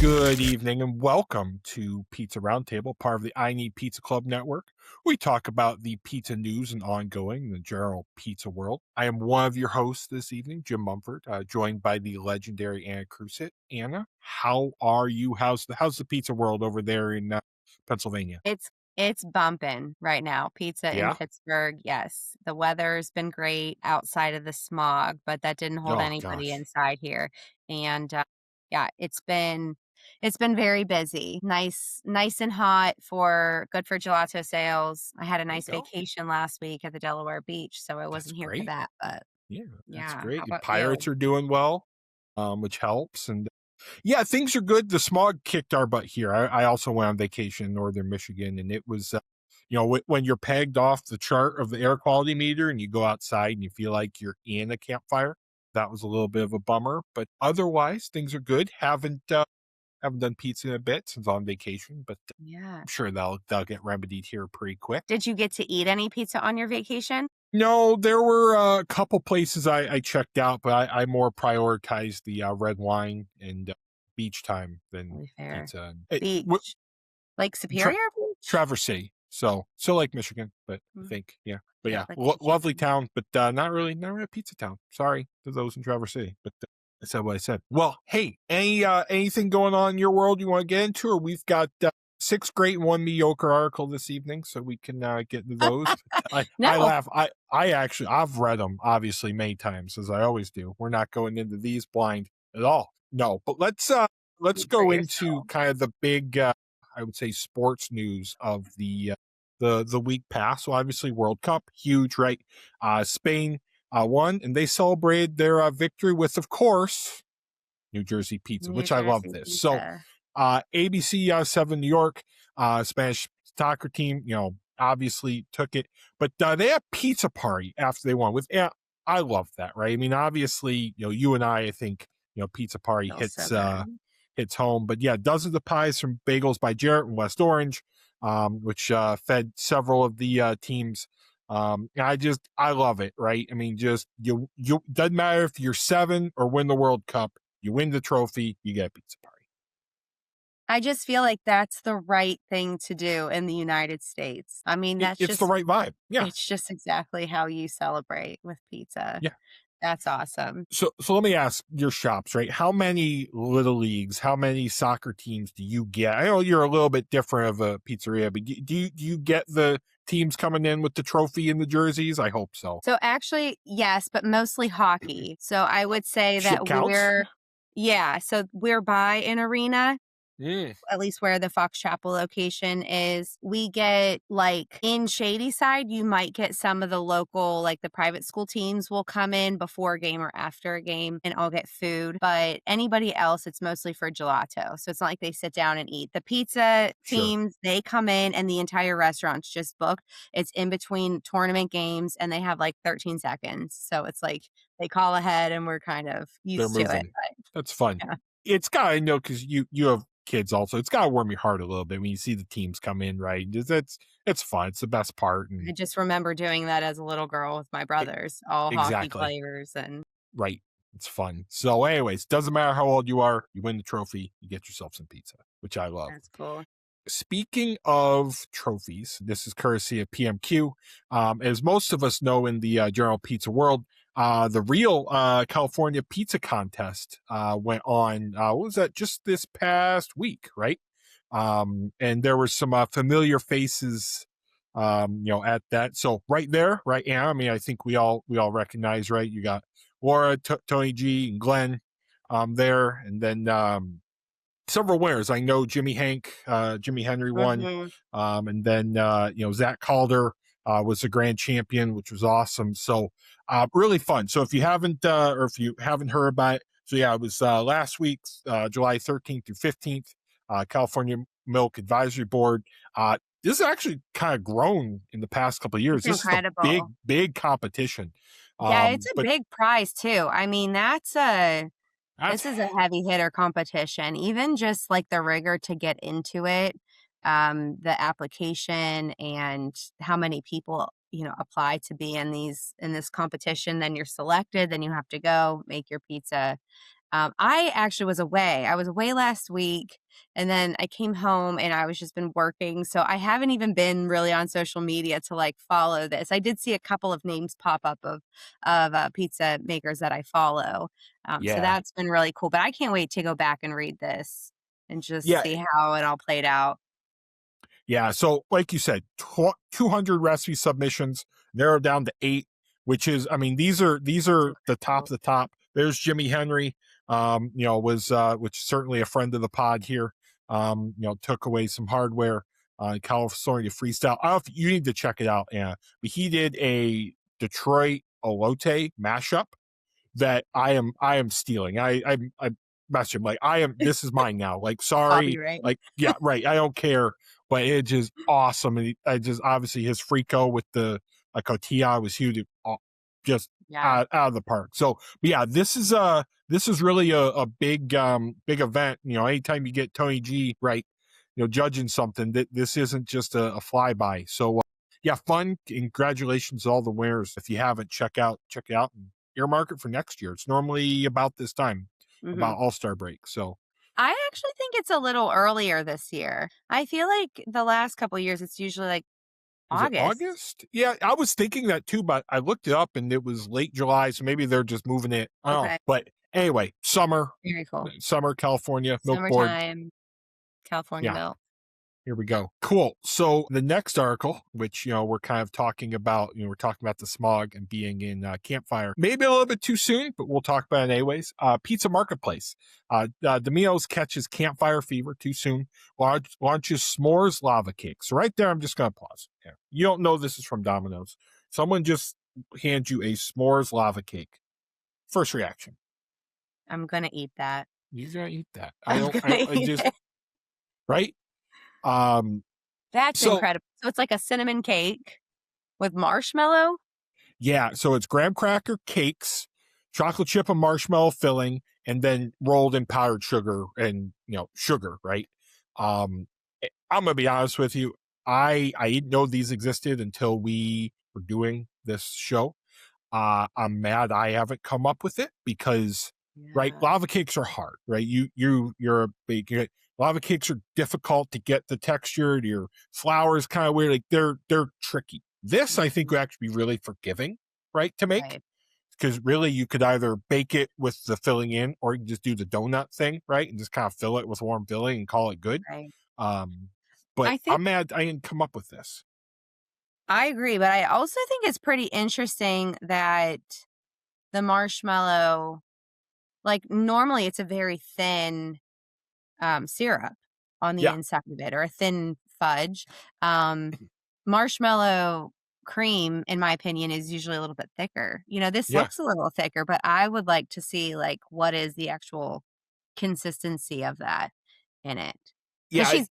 Good evening and welcome to Pizza Roundtable, part of the I Need Pizza Club network. We talk about the pizza news and ongoing in the general pizza world. I am one of your hosts this evening, Jim Mumford, joined by the legendary Anna Crucitt. Anna, how are you? How's the pizza world over there in Pennsylvania? It's bumping right now. Pizza in Yeah. Pittsburgh, yes. The weather's been great outside of the smog, but that didn't hold Oh anybody gosh, inside here. And yeah, it's been very busy. Nice and hot for good for gelato sales. I had a there you nice go. vacation last week at the Delaware Beach, so I That's wasn't here for great. that. But Yeah, that's yeah, how great. The about Pirates you? are doing well, which helps. And yeah, things are good. The smog kicked our butt here. I also went on vacation in northern Michigan, and it was, when you're pegged off the chart of the air quality meter and you go outside and you feel like you're in a campfire, that was a little bit of a bummer. But otherwise, things are good. Haven't done pizza in a bit since on vacation, but Yeah. I'm sure they'll get remedied here pretty quick. Did you get to eat any pizza on your vacation? No, there were a couple places I checked out, but I more prioritized the red wine and beach time than Really fair. pizza. Beach. Lake Tra- Superior Beach? Traverse City, so still like Michigan, but I Mm, think yeah, but yeah, yeah, like beaches. lovely town, but not really a pizza town. Sorry to those in Traverse City, but I said what I said. Well, hey, anything going on in your world you want to get into, or we've got six great and one mediocre article this evening, so we can get into those. I No. laugh. I actually I've read them obviously many times as I always do. We're not going into these blind at all. No, but let's Speak for go into yourself. kind of the big I would say sports news of the week past. So obviously World Cup, huge, right? Spain won, and they celebrated their victory with, of course, New Jersey pizza, New which I love Jersey this. So pizza. ABC 7 New York, Spanish soccer team, obviously took it, but they had pizza party after they won. With yeah, I love that, right? I mean, obviously, you and I think pizza party Feels so good. hits home, but yeah, dozens of pies from Bagels by Jarrett and West Orange, which fed several of the teams. I love it, right? I mean, just you doesn't matter if you're 7 or win the World Cup, you win the trophy, you get a pizza party. I just feel like that's the right thing to do in the United States. I mean, It's the right vibe. Yeah. it's just exactly how you celebrate with pizza. Yeah. That's awesome. So let me ask your shops, right? How many little leagues, how many soccer teams do you get? I know you're a little bit different of a pizzeria, but do you get the teams coming in with the trophy and the jerseys? I hope so. So actually, yes, but mostly hockey. So I would say Shit that counts. yeah, so we're by an arena, Mm, at least where the Fox Chapel location is. We get like in Shady Side, you might get some of the local, like the private school teams will come in before a game or after a game and I'll get food. But anybody else, it's mostly for gelato. So it's not like they sit down and eat. The pizza sure. teams, they come in and the entire restaurant's just booked. It's in between tournament games and they have like 13 seconds. So it's like they call ahead and we're kind of They're used to it. moving. That's fun. But yeah. It's got I know because you have kids also. It's got to warm your heart a little bit when you see the teams come in, right? It's fun. It's the best part, I and just remember doing that as a little girl with my e- brothers, all hockey exactly. players, and Right. It's fun. So, anyways, doesn't matter how old you are, you win the trophy, you get yourself some pizza, which I love. that's cool. Speaking of trophies, this is courtesy of PMQ. As most of us know in the general pizza world, the real California pizza contest went on, what was that, just this past week, right? And there were some familiar faces, at that. So right there, right? Yeah, I mean, I think we all recognize, right? You got Laura, Tony G, and Glenn there, and then several winners. I know Jimmy Henry won, Mhm. and then Zach Calder was the grand champion, which was awesome. So really fun. So if you haven't heard about it, so yeah, it was last week, July 13th through 15th, California Milk Advisory Board. This has actually kind of grown in the past couple of years. It's This is a big, incredible. big competition. Yeah, it's a But big prize too. I mean, that's this is a heavy hitter competition. Even just like the rigor to get into it, the application and how many people, apply to be in this competition, then you're selected, then you have to go make your pizza. I actually was away. I was away last week, and then I came home and I was just been working. So I haven't even been really on social media to like follow this. I did see a couple of names pop up of pizza makers that I follow. So Yeah. that's been really cool. But I can't wait to go back and read this and just Yeah. see how it all played out. Yeah. So, like you said, 200 recipe submissions, narrowed down to 8, which is, I mean, these are the top of Incredible. the top. There's Jimmy Henry, was, which is certainly a friend of the pod here, took away some hardware, California freestyle. I don't know if you need to check it out, Anna, but he did a Detroit elote mashup that I am stealing. I messaged him like, this is mine now. Like, sorry, Copyright. like, yeah, right. I don't care, but it's just awesome. And I just, obviously his Frico with the cotilla was huge, just Yeah. out of the park. So, but yeah, this is really a big event. Anytime you get Tony G right, judging something, that this isn't just a flyby. So yeah, fun. Congratulations to all the winners. If you haven't, check it out and earmark it for next year. It's normally about this time, Hmm. about All-Star break. So I actually think it's a little earlier this year. I feel like the last couple of years, it's usually like is it August. August? Yeah, I was thinking that too, but I looked it up and it was late July, so maybe they're just moving it. I don't know. Okay. But anyway, Very cool. summer, California, milk board. Summertime, California Yeah, milk. here we go. Cool. So the next article, which we're kind of talking about, we're talking about the smog and being in Campfire. Maybe a little bit too soon, but we'll talk about it anyways. Pizza Marketplace. Domino's catches Campfire fever too soon. Launches s'mores lava cake. So right there, I'm just going to pause. Yeah. You don't know this is from Domino's. Someone just hands you a s'mores lava cake. First reaction. I'm gonna eat that. You're going to eat that. I'm gonna I eat just, it. right? Um, That's so incredible. So it's like a cinnamon cake with marshmallow? Yeah, so it's graham cracker cakes, chocolate chip and marshmallow filling, and then rolled in powdered sugar and sugar, right? I'm gonna be honest with you. I didn't know these existed until we were doing this show. I'm mad I haven't come up with it because right, Yeah. lava cakes are hard, right? You're a baker. Lava cakes are difficult to get the texture. Your flour is kind of weird. Like they're tricky. This I think Mhm. would actually be really forgiving, right, to make Right, because really you could either bake it with the filling in or you can just do the donut thing, right, and just kind of fill it with warm filling and call it good. right. Um, but I think I'm mad I didn't come up with this. I agree, but I also think it's pretty interesting that the marshmallow, like, normally it's a very thin syrup on the Yeah, inside of it or a thin fudge. Um, Marshmallow cream, in my opinion, is usually a little bit thicker. This yeah, looks a little thicker, but I would like to see like what is the actual consistency of that in it yeah. because she's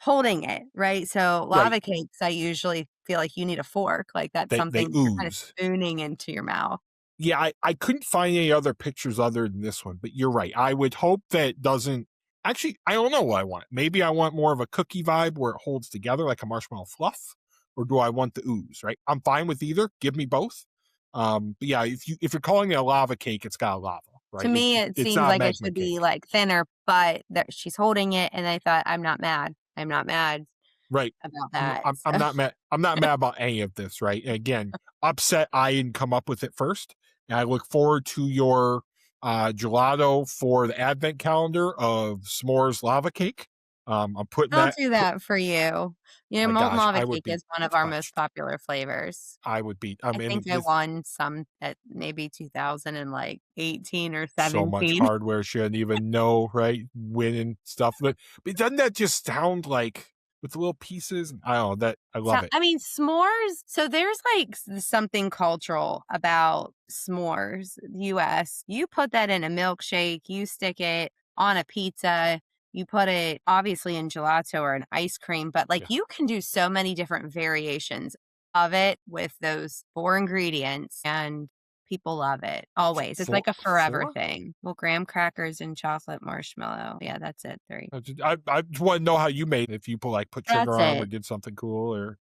holding it, right? So Right. lava cakes, I usually feel like you need a fork, like that's They something you're kind of ooze. spooning into your mouth. Yeah, I couldn't find any other pictures other than this one, but you're right. I would hope that it doesn't actually, I don't know what I want. Maybe I want more of a cookie vibe where it holds together like a marshmallow fluff, or do I want the ooze, right? I'm fine with either. Give me both. But yeah, if you're calling it a lava cake, it's got a lava, To right? me, it It's seems not a like it magma should be, cake. like, thinner, but that she's holding it, and I thought, "I'm not mad. I'm not mad Right. about I'm that." I'm I'm not mad. I'm not mad about any of this, right? And again, upset I didn't come up with it first. And I look forward to your gelato for the advent calendar of s'mores lava cake. I'm putting I'll that. do that for you. My Molten gosh, lava I would cake be is one of our most touched. popular flavors. I would be. I I mean, think I this won some at maybe 2018 or so much 17. hardware shouldn't even know, right? Winning stuff, but doesn't that just sound like with the little pieces? I don't know that I So, love it. I mean, s'mores, so there's, like, something cultural about s'mores, US. You put that in a milkshake, you stick it on a pizza, you put it obviously in gelato or an ice cream, but, like, Yeah, you can do so many different variations of it with those 4 ingredients, and people love it, always. It's like a forever four. thing. Well, graham crackers and chocolate marshmallow. Yeah, that's it, 3. I just want to know how you made it. If you put sugar That's on them or it. did something cool or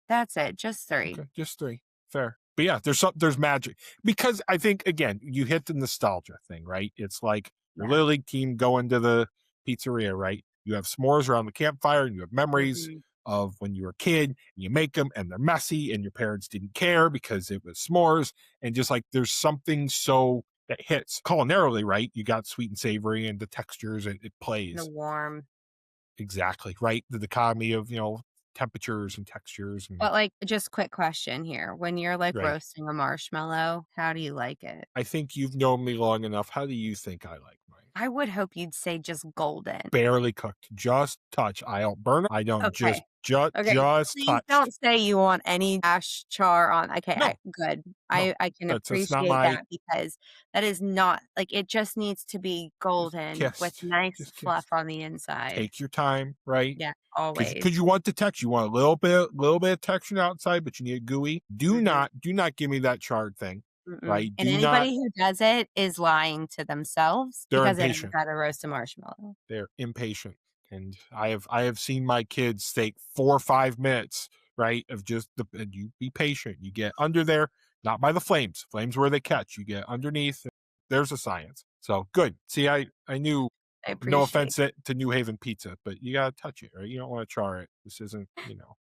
That's it, just 3. okay, just three. Fair. But yeah, there's magic because I think again you hit the nostalgia thing, right? It's like your Yeah. little league team going to the pizzeria, right? You have s'mores around the campfire, and you have memories Mhm. of when you were a kid, and you make them, and they're messy, and your parents didn't care because it was s'mores, and just like there's something so that hits culinarily, right? You got sweet and savory, and the textures, it The plays warm. exactly right. The dichotomy of temperatures and textures, and But, like, just quick question here. When you're, like, right. roasting a marshmallow, how do you like it? I think you've known me long enough. How do you think I like mine? I would hope you'd say just golden. Barely cooked, just touch. I don't burn it. I don't Okay. Okay, just please touched. don't say you want any ash char on okay, I No, good. no, I can that's not appreciate my that because that is not like, it just needs to be just golden with kissed, nice just fluff kissed. on the inside. Take your time, right? Yeah, Because always. you want the texture. You want a little bit of texture outside, but you need it gooey. Mhm, Do not give me that charred thing, mm-mm, right? and Do not. anybody who does it is lying to themselves They're because they don't know impatient. how to roast a marshmallow. They're impatient. And I have seen my kids take 4 or 5 minutes, right? Of just and you be patient. You get under there, not by the flames. Flames where they catch. You get underneath. There's a science. So good. See, I knew I no appreciate offense to New Haven pizza, but you gotta touch it, right? You don't want to char it. This isn't,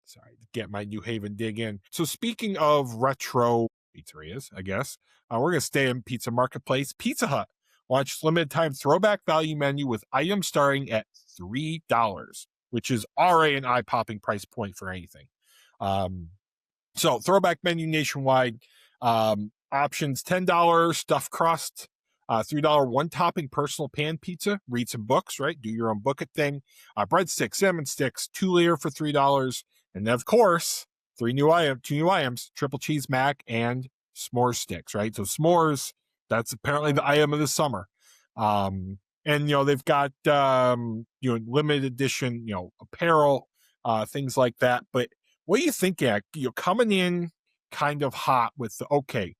sorry to get my New Haven dig in. So speaking of retro pizzerias, I guess, we're gonna stay in pizza marketplace. Pizza Hut launched limited time throwback value menu with items starting at $3, which is already an eye-popping price point for anything. Um, so throwback menu nationwide. Options $10 stuffed crust, $3 one topping personal pan pizza. Read some books, right? Do your own book it thing. Breadsticks, salmon sticks, 2 layer for $3, and then of course 2 new items: triple cheese mac and s'mores sticks. Right, so s'mores, that's apparently the item of the summer. And they've got limited edition apparel, things like that. But what do you think, Ak? Coming in kind of hot with okay,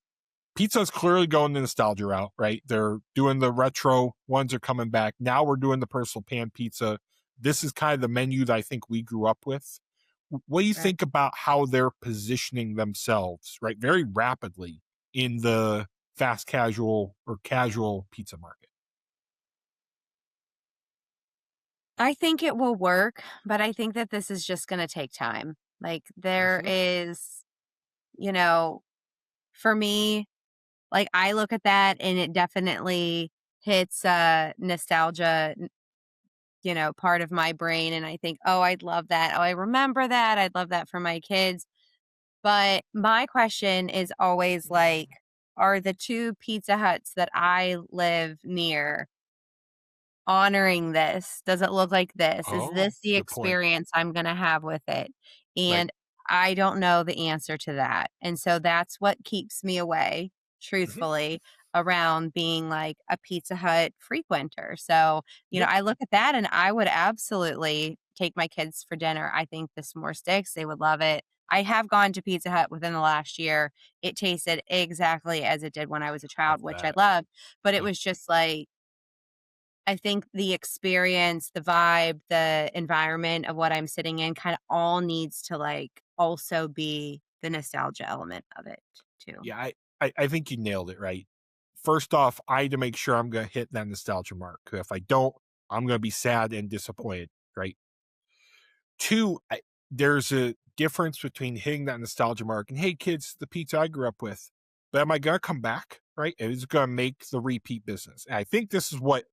pizza's clearly going the nostalgia route, right? They're doing the retro ones are coming back. Now we're doing the personal pan pizza. This is kind of the menu that I think we grew up with. What do you Right. think about how they're positioning themselves, right? Very rapidly in the fast casual or casual pizza market. I think it will work, but I think that this is just gonna take time. Like, there Mm-hmm. is, you know, for me, like, I look at that and it definitely hits, nostalgia, part of my brain, and I think, "Oh, I'd love that. Oh, I remember that. I'd love that for my kids." But my question is always, like, are the 2 Pizza Huts that I live near honoring this? Does it look like this? Is Oh, this the good point. experience I'm gonna have with it? Right. And I don't know the answer to that. And so that's what keeps me away, Mm-hmm. truthfully, around being like a Pizza Hut frequenter. So, Yep. I look at that and I would absolutely take my kids for dinner. I think the s'more sticks, they would love it. I have gone to Pizza Hut within the last year. It tasted exactly as it did when I was a I child, which I bet. loved, but it Yep. was just like I think the experience, the vibe, the environment of what I'm sitting in kinda all needs to, like, also be the nostalgia element of it too. Yeah, I think you nailed it, right? First off, I had to make sure I'm gonna hit that nostalgia mark. If I don't, I'm gonna be sad and disappointed, right? Two, there's a difference between hitting that nostalgia mark and hey kids, the pizza I grew up with. But am I gonna come back? Right? It is gonna make the repeat business. And I think this is what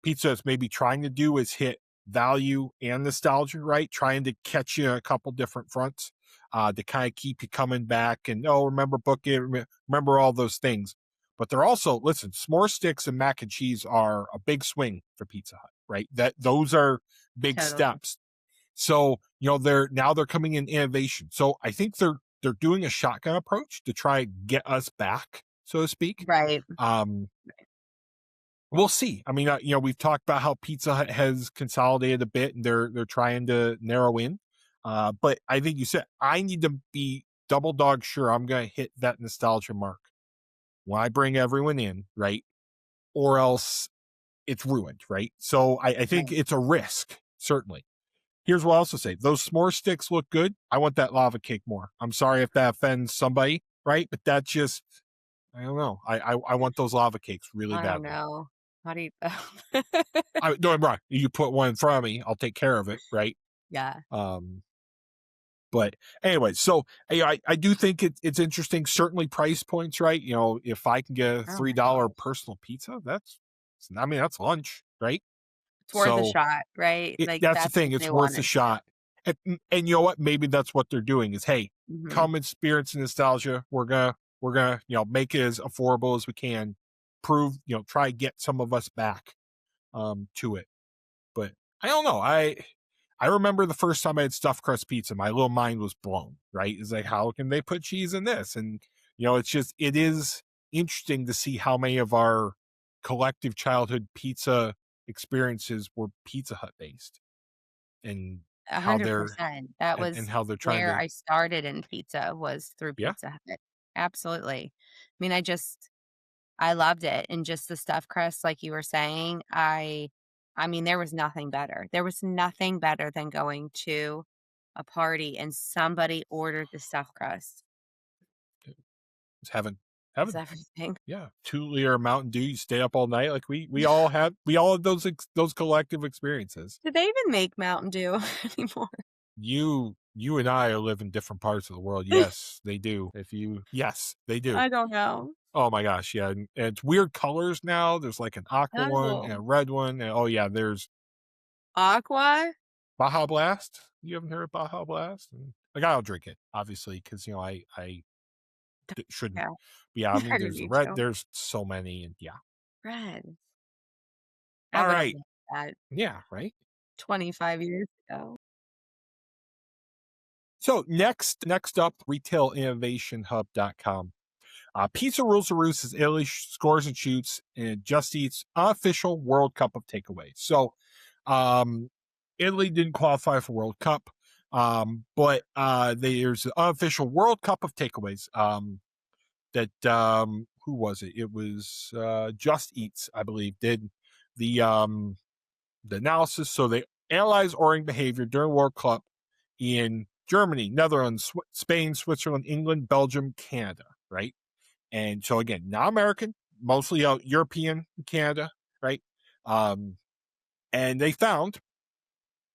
pizza is maybe trying to do is hit value and nostalgia, right? Trying to catch you on a couple different fronts, to kind of keep you coming back and remember book it, remember all those things. But they're also listen, s'more sticks and mac and cheese are a big swing for Pizza Hut, right? That those are big Totally. steps. So they're coming in innovation. So I think they're doing a shotgun approach to try and get us back, so to speak. Right. Um, We'll see. I mean, we've talked about how Pizza Hut has consolidated a bit, and they're trying to narrow in. But I think you said I need to be double dog sure I'm going to hit that nostalgia mark when I bring everyone in, right? Or else it's ruined, right? So I think Right. it's a risk, certainly. Here's what I also say: those s'more sticks look good. I want that lava cake more. I'm sorry if that offends somebody. right? But that just, I don't know. I want those lava cakes really I don't badly. know. How do you No, I'm wrong. You put one in front of me, I'll take care of it, right? Yeah. But anyway, so I do think it's interesting. Certainly, price points, right? If I can get a Oh my $3 gosh. personal pizza, that's lunch, right? It's worth a So shot, right? Like, that's the that's what thing. It's they worth a wanted. shot. And you know what? Maybe that's what they're doing. Is, hey, Mhm. come experience nostalgia. We're gonna make it as affordable as we can. Try to get some of us back to it. But I don't know. I remember the first time I had stuffed crust pizza, my little mind was blown, right? It's like, how can they put cheese in this? And it is interesting to see how many of our collective childhood pizza experiences were Pizza Hut based, and how they're 100%. That and was how they're trying where to. I started in pizza was through Yeah. Pizza Hut. Absolutely. I mean, I loved it, and just the stuffed crust, like you were saying, I mean, there was nothing better. There was nothing better than going to a party and somebody ordered the stuffed crust. It's heaven. It's Heaven. everything. Yeah. 2 liter Mountain Dew, you stay up all night. Like we all had those collective experiences. Do they even make Mountain Dew anymore? You and I live in different parts of the world. Yes, they do. Yes, they do. I don't know. Oh my gosh, yeah. And it's weird colors now. There's like an aqua one and Oh. a red one. And oh yeah, there's Aqua? Baja Blast. You haven't heard of Baja Blast? And, like, I'll drink it, obviously, because shouldn't. Yeah. But yeah, I mean, I there's the need red. to. There's so many, and yeah. Red. I All would have right. made that Yeah. Right. 25 years ago. So next up, retailinnovationhub.com. Pizza Rules the Roost is Italy scores and shoots and Just Eat's unofficial World Cup of takeaways. So, Italy didn't qualify for World Cup, but there's an unofficial World Cup of takeaways. That who was it? It was Just Eats, I believe, did the analysis. So they analyzed ordering behavior during World Cup in Germany, Netherlands, Spain, Switzerland, England, Belgium, Canada, right? And so again, not American, mostly European, Canada, right? Um, and they found,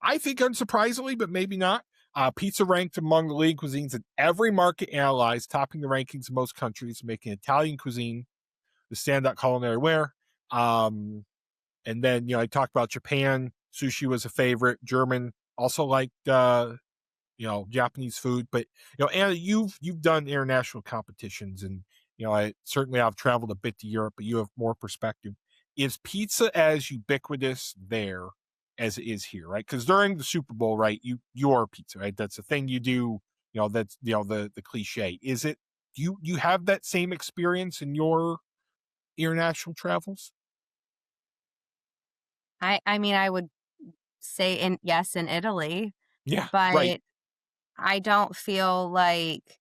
I think unsurprisingly, but maybe not, pizza ranked among the leading cuisines in every market analyzed, topping the rankings in most countries, making Italian cuisine the standout culinary wear. And then, I talked about Japan. Sushi was a favorite. German also liked Japanese food. But Anna, you've done international competitions, and I certainly have traveled a bit to Europe, but you have more perspective. Is pizza as ubiquitous there as it is here, right? Because during the Super Bowl, right, you are pizza, right? That's the thing you do. That's the cliche. Is it? Do you have that same experience in your international travels? I mean, I would say yes, in Italy, Yeah, right. but I don't feel like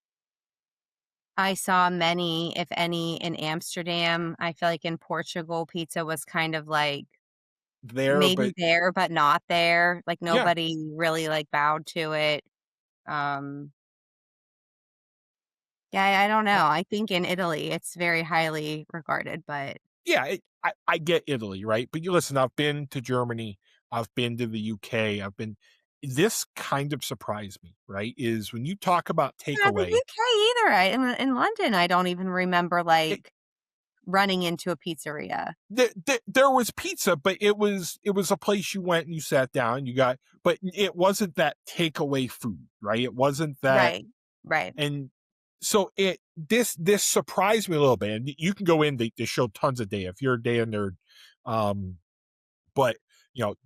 I saw many, if any, in Amsterdam. I feel like in Portugal, pizza was kind of like There, maybe but there, but not there. Like, yeah, nobody really, like, bowed to it. Um, yeah, I don't I, know. I think in Italy, it's very highly regarded, but yeah, I get Italy, right? But you listen, I've been to Germany, I've been to the UK, this kind of surprised me, right? Is when you talk about not the takeaway, UK either. In London, I don't even remember, it, like, running into a pizzeria. there was pizza, but it was a place you went and you sat down, but it wasn't that takeaway food, right? It wasn't that, Right, right. and so this surprised me a little bit. And you can go in, they show tons of data if you're a data nerd. But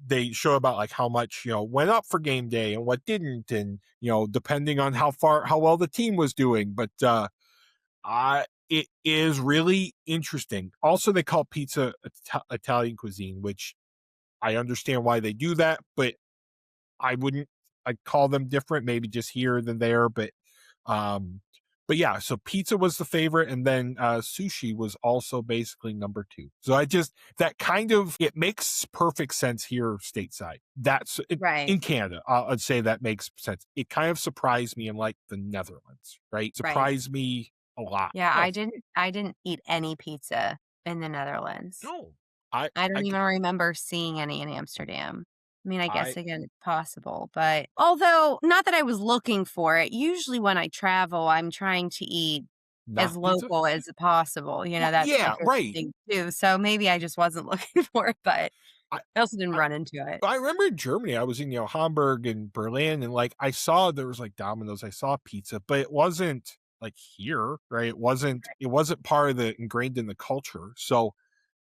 they show about like how much went up for game day and what didn't, and depending on how well the team was doing. But it is really interesting. Also, they call pizza Italian cuisine, which I understand why they do that, but I wouldn't. I'd call them different, maybe just here than there. Um, but yeah, so pizza was the favorite, and then sushi was also basically number two. So that kind of, it makes perfect sense here stateside. That's it, Right, in Canada. I'd say that makes sense. It kind of surprised me in like the Netherlands, right? right. Surprised me a lot. Yeah, No, I didn't eat any pizza in the Netherlands. no, I I don't I even remember seeing any in Amsterdam. I mean, I I guess again it's possible, but although not that I was looking for it, usually when I travel, I'm trying to eat as not pizza. local as possible. Well, That's a yeah, good right. thing too. So maybe I just wasn't looking for it, but I I also didn't I run into it. I remember in Germany, I was in, Hamburg and Berlin, and, like, I saw there was, like, Domino's, I saw pizza, but it wasn't, like, here, right? It wasn't part of the ingrained in the culture, so,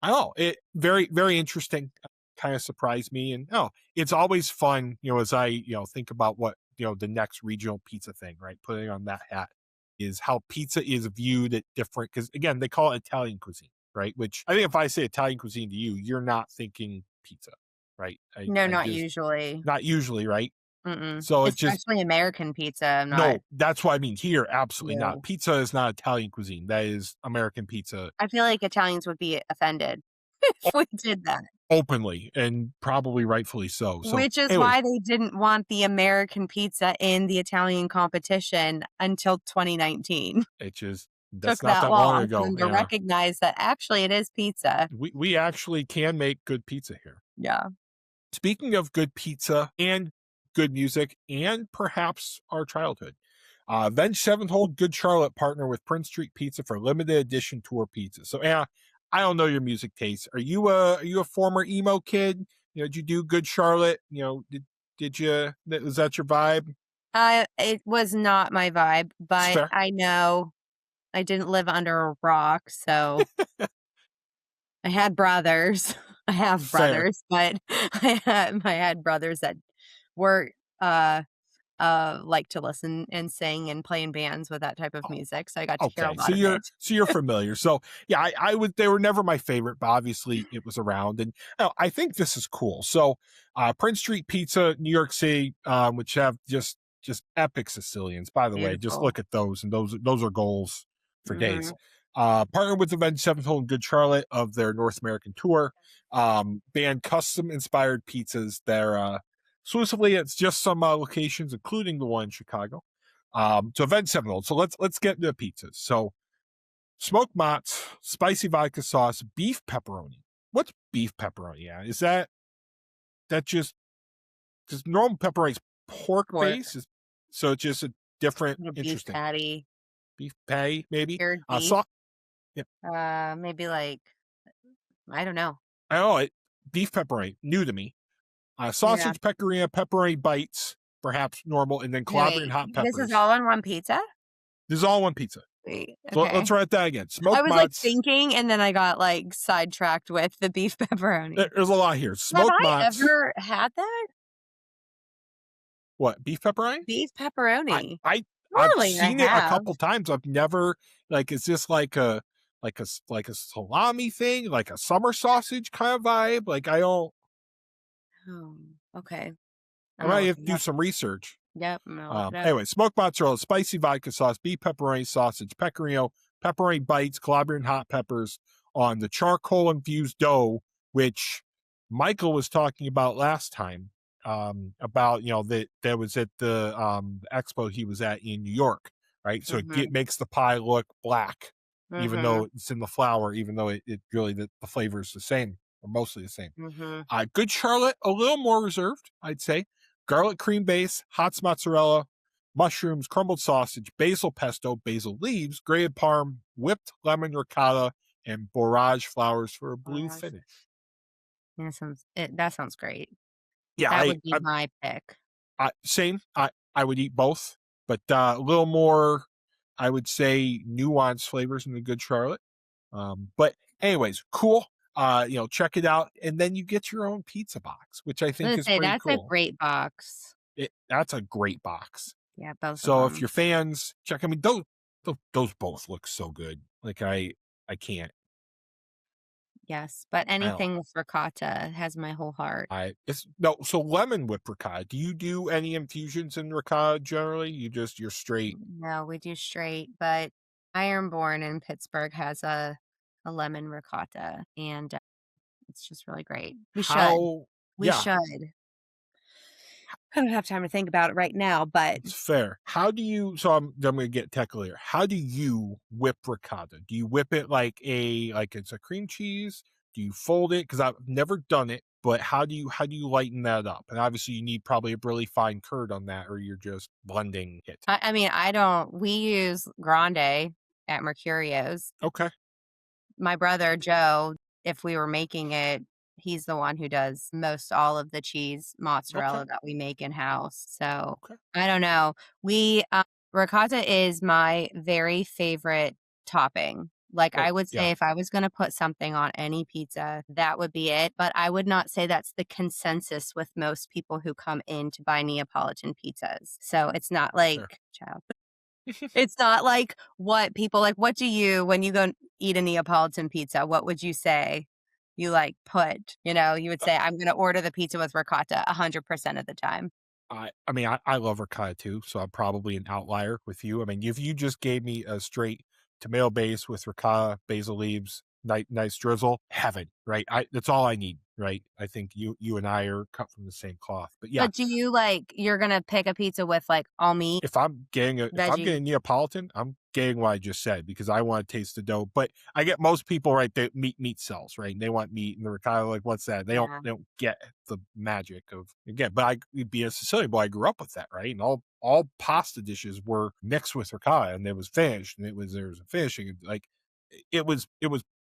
I don't know, it very, very interesting, kinda surprised me, and, it's always fun, as I, think about what, the next regional pizza thing, right? Putting on that hat is how pizza is viewed at different, because again, they call it Italian cuisine, right? Which I think if I say Italian cuisine to you, you're not thinking pizza, right? No, I not just usually. not usually, right? Mm-mm. So it's just Especially American pizza. I'm not. no, that's what I mean here, absolutely not. No. Pizza is not Italian cuisine. That is American pizza I feel like Italians would be offended if we did that. openly and probably rightfully so. So, Which is anyways, why they didn't want the American pizza in the Italian competition until 2019. it just that's Took not that that long long for ago. them to Yeah. recognize that actually it is pizza. We actually can make good pizza here. Yeah. Speaking of good pizza and good music and perhaps our childhood, Avenged Sevenfold Good Charlotte partner with Prince Street Pizza for limited edition tour pizza. So, Anna, I don't know your music taste. Are you a former emo kid? Did you do Good Charlotte? Did you? Was that your vibe? It was not my vibe, It's but fair. I know I didn't live under a rock, so I had brothers. I have Fair. brothers, but I had brothers that were uh like to listen and sing and play in bands with that type of music, so I got to hear a Okay, lot of it. so you're familiar. So yeah, I would. They were never my favorite, but obviously it was around, and I think this is cool. So, Prince Street Pizza, New York City, which have just epic Sicilians. By the way, just Beautiful. look at those, and those are goals for days. Mhm. Partnered with Avenged Sevenfold and Good Charlotte of their North American tour, banned custom inspired pizzas. They're exclusively it's just some locations, including the one in Chicago. So Avenged Sevenfold. So let's get into the pizzas. So smoked mozz, spicy vodka sauce, beef pepperoni. What's beef pepperoni? Yeah, is that just because normal pepperoni is pork Pork, base? So it's just a different, a beef interesting patty, beef patty maybe. cured beef, So yeah, maybe like I don't know. I don't know it. Beef pepperoni new to me. Yeah. Sausage pecorino, pepperoni bites, perhaps normal, and then Wait, collaborating hot this is peppers. all on one pizza? This is all one pizza. Wait, So okay. let's write that again. I Smoked was, like, mozz. thinking, and then I got, like, sidetracked with the beef pepperoni. There's a lot here. Have Smoked I mozz. ever had that? What, beef pepperoni? Beef I pepperoni. I I've Surely I seen it a have. couple times. I've never like, is this like a salami thing, like a summer sausage kind of vibe? Like, Oh, okay. I I'm gonna might look have to it do up. some research. Yep, I'm gonna look it up. Anyway, smoked mozzarella, spicy vodka sauce, beef pepperoni sausage, pecorino, pepperoni bites, collaborating hot peppers on the charcoal infused dough, which Michael was talking about last time. About that was at the expo he was at in New York, right? So it Mhm, makes the pie look black, even mhm, though it's in the flour, even though it really the flavor is the same or mostly the same. mhm. Good Charlotte, a little more reserved, I'd say. Garlic cream base, hot mozzarella, mushrooms, crumbled sausage, basil pesto, basil leaves, grated parm, whipped lemon ricotta, and borage flowers for a blue Gosh, finish. that sounds great. Yeah, That would be my pick. same. I would eat both, but a little more, I would say, nuanced flavors in the Good Charlotte. But anyways, cool. Check it out, and then you get your own pizza box, which I I was think gonna is say, pretty that's a cool. great box. That's a great box. Yeah, both of So if them. you're fans, check. I mean, those both look so good. Like I can't. Yes, but I don't. anything with ricotta has my whole heart. I it's no. So lemon with ricotta. Do you do any infusions in ricotta generally? You're straight. No, we do straight, but Ironborn in Pittsburgh has a lemon ricotta, and it's just really great. We should. How? We Yeah. should. I don't have time to think about it right now, but It's fair. How do you? So I'm going to get technical here. How do you whip ricotta? Do you whip it like it's a cream cheese? Do you fold it? Because I've never done it. But how do you lighten that up? And obviously you need probably a really fine curd on that, or you're just blending it. I mean, I don't we use grande at Mercurio's. Okay. My brother Joe, if we were making it, he's the one who does most all of the cheese Okay. mozzarella that we make in house. So Okay. I don't know. We ricotta is my very favorite topping. Like Oh I would yeah. say, if I was going to put something on any pizza, that would be it. But I would not say that's the consensus with most people who come in to buy Neapolitan pizzas. So it's not Fair. like, child, it's not like what people like. What do you, when you go eat a Neapolitan pizza, what would you say you like put? You would say, I'm going to order the pizza with ricotta 100% of the time. I mean, I love ricotta too, so I'm probably an outlier with you. I mean, if you just gave me a straight tomato base with ricotta, basil leaves, nice drizzle, heaven, right? That's all I need, right? I think you and I are cut from the same cloth. But yeah, But do you like, you're going to pick a pizza with like all meat, if I'm getting veggie? Neapolitan, I'm getting what I just said because I want to taste the dough. But I get most people right that meat sells, right? And they want meat and the ricotta, like what's that? They don't Yeah. they don't get the magic of again. But being a Sicilian boy, I grew up with that, right? And all pasta dishes were mixed with ricotta, and it was finished, and there was a finishing, like it was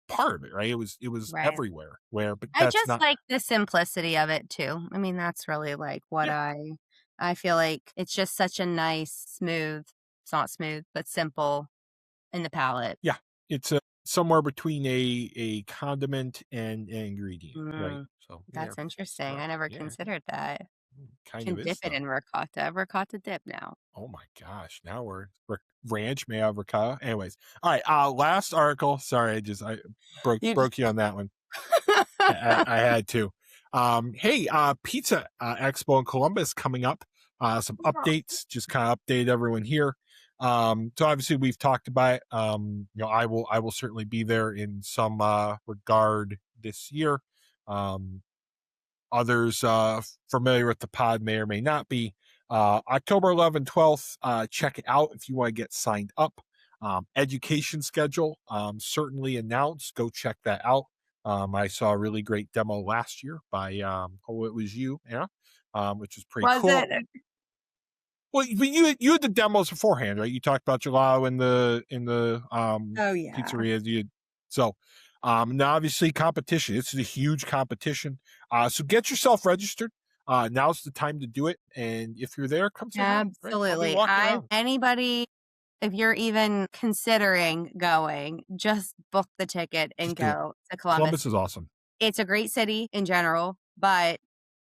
part of it, right? It was Right. everywhere. But I that's just not. like the simplicity of it too. I mean, that's really like what Yeah, I feel like it's just such a nice, smooth, it's not smooth, but simple in the palate. yeah. It's somewhere between a condiment and an ingredient, right? Mm, So yeah, that's interesting. so I never yeah, considered that. kind of Can dip is it though. in ricotta dip now. Oh my gosh, now we're ranch may have ricotta. Anyways, all right. Last article. Sorry, I broke You just broke you on that one. I had to. Hey, Pizza Expo in Columbus coming up. Some updates, just kind of update everyone here. So obviously we've talked about it. I will certainly be there in some regard this year. Um, Others familiar with the pod may or may not be. October 11th, 12th, check it out if you want to get signed up. Education schedule certainly announced. Go check that out. I saw a really great demo last year by it was you, yeah, which is pretty Was cool. it? Well, but you had the demos beforehand, right? You talked about gelato in the Oh yeah. pizzeria. Now obviously competition. It's a huge competition. So get yourself registered. Now's the time to do it. And if you're there, come say hi. Right? I'll be Absolutely. walking I around. Anybody, if you're even considering going, just book the ticket and Just do it. go to Columbus. Columbus is awesome. It's a great city in general, but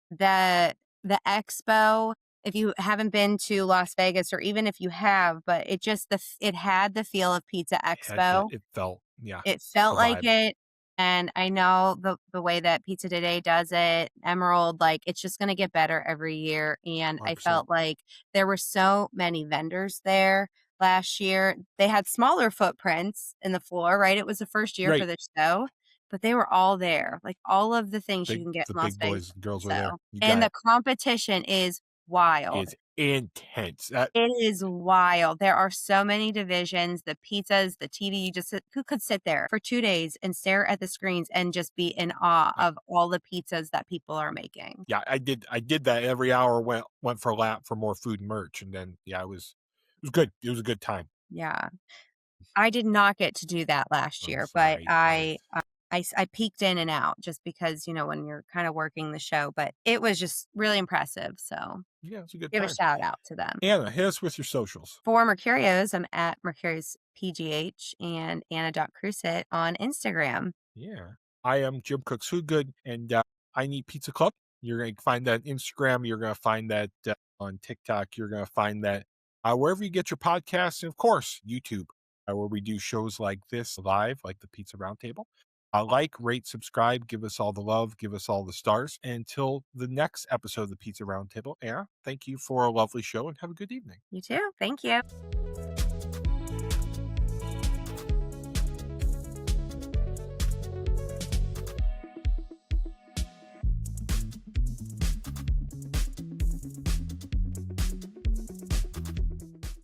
the the expo, if you haven't been to Las Vegas, or even if you have, but it had the feel of Pizza Expo. It felt, yeah, It felt the like vibe, it, and I know the way that Pizza Today does it, Emerald, like, it's just gonna get better every year, and I 100%. felt like there were so many vendors there last year. They had smaller footprints in the floor, right? It was the first year for Right. the show, but they were all there, like, all of the things you can get The in Las big Vegas boys and girls were there. so, You and got the it. competition is wild. It's intense. It is wild. There are so many divisions, the pizzas, the TV, who could sit there for 2 days and stare at the screens and just be in awe Uh, of all the pizzas that people are making. yeah, I did that every hour, went for a lap for more food and merch, and then yeah, it was good. It was a good time. Yeah. I did not get to do that last I'm year, but sorry. I I peeked in and out just because, when you're kinda working the show, but it was just really impressive, so Yeah, it's a good give a time. shout out to them. Anna, hit us with your socials. For Mercurios, I'm at Mercurius PGH and Anna.Crucitt on Instagram. Yeah. I am Jim Cook's Food Good, and I Need Pizza Club. You're going to find that on Instagram. You're going to find that on TikTok. You're going to find that wherever you get your podcasts, and of course, YouTube, where we do shows like this live, like the Pizza Roundtable. Like, rate, subscribe, give us all the love, give us all the stars. Until the next episode of the Pizza Roundtable, Anna, thank you for a lovely show and have a good evening. You too. Thank you.